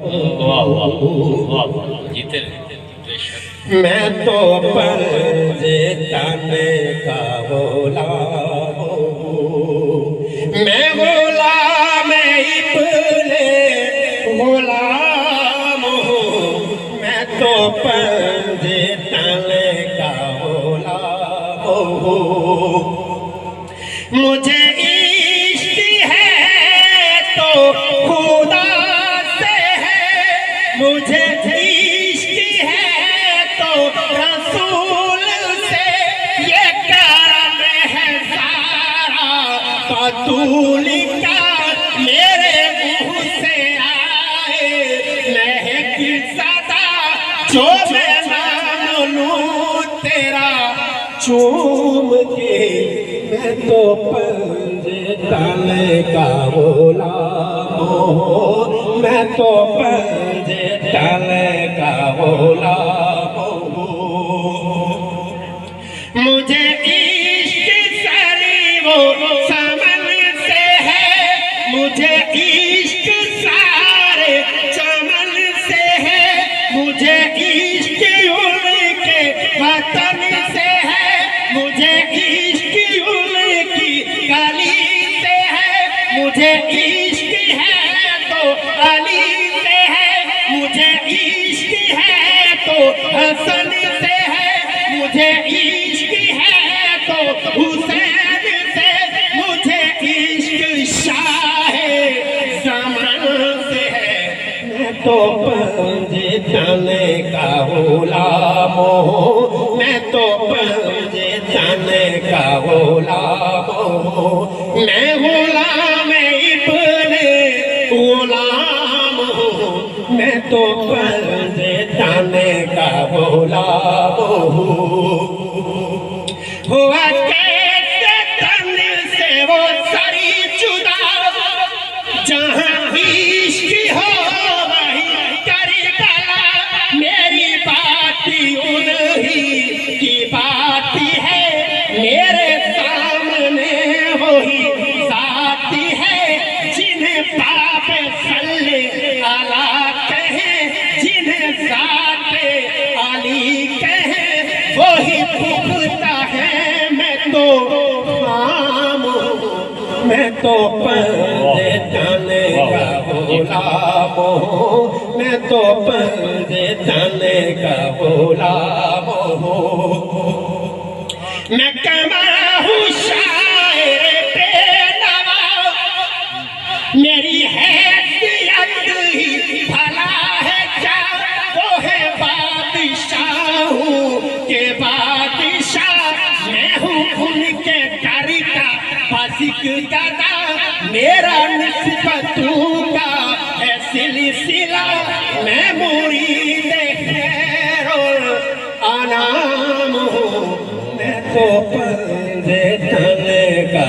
वाह वाह वाह वाह जीते रहे। मैं तो पंजे ताने का गुलाम हूँ, मैं गुलाम इब्ने गुलाम हूँ, मैं तो पंजे ताने का गुलाम हूँ। मुझे इश्क है तो खुदा से है, मुझे इश्क है तो रसूल से, ये करम है सारा बतूल का मेरे मुंह से आए, महक सदा जो मैं नाम लूं तेरा चूम के। मैं तो पंजे ताने का गुलाम हूँ, मैं तो पंजे ताने का गुलाम हूँ। मुझे इश्क सारी वो समन से है, मुझे इश्क सारे चमन से है, मुझे इश्क उनके वतन से है, मुझे इश्क उनकी गली से है, मुझे इश्क है तो अली से है, मुझे इश्क है तो हसन से है, मुझे इश्क है तो हुसैन से, मुझे इश्क शाहे ज़मान से है। मैं तो पंजे ताने का गुलाम हूँ, मैं तो पंजे ताने का गुलाम हूँ, मैं गुलाम इब्ने गुलाम हूँ, मैं तो पंजे ताने का गुलाम हूँ। हुआ कैसे तन से वो सरी जुदा, जहाँ इश्क हो वही करबला, मेरी बात उन्हीं की बात है, मेरे सामने वही साथी है, जिन्हें पाप सल्ले अला कहे, जिन्हें साथे अली कहे, वही पुख्ता है। मैं तो खाम हूँ, मैं तो पंजे ताने का गुलाम हूँ, मैं तो पंजे ताने का गुलाम हूँ। मैं कमा हूँ शायर बेनवा, मेरी हैसियत ही भला है क्या, वो है बादशाहूँ के बादशाह, मैं हूँ उनके घर का फासिक गदा, मेरा निस्बतों का है सिलसिला, मैं मुरीद खैरुल अनाम हूँ, मैं तो पंजे ताने का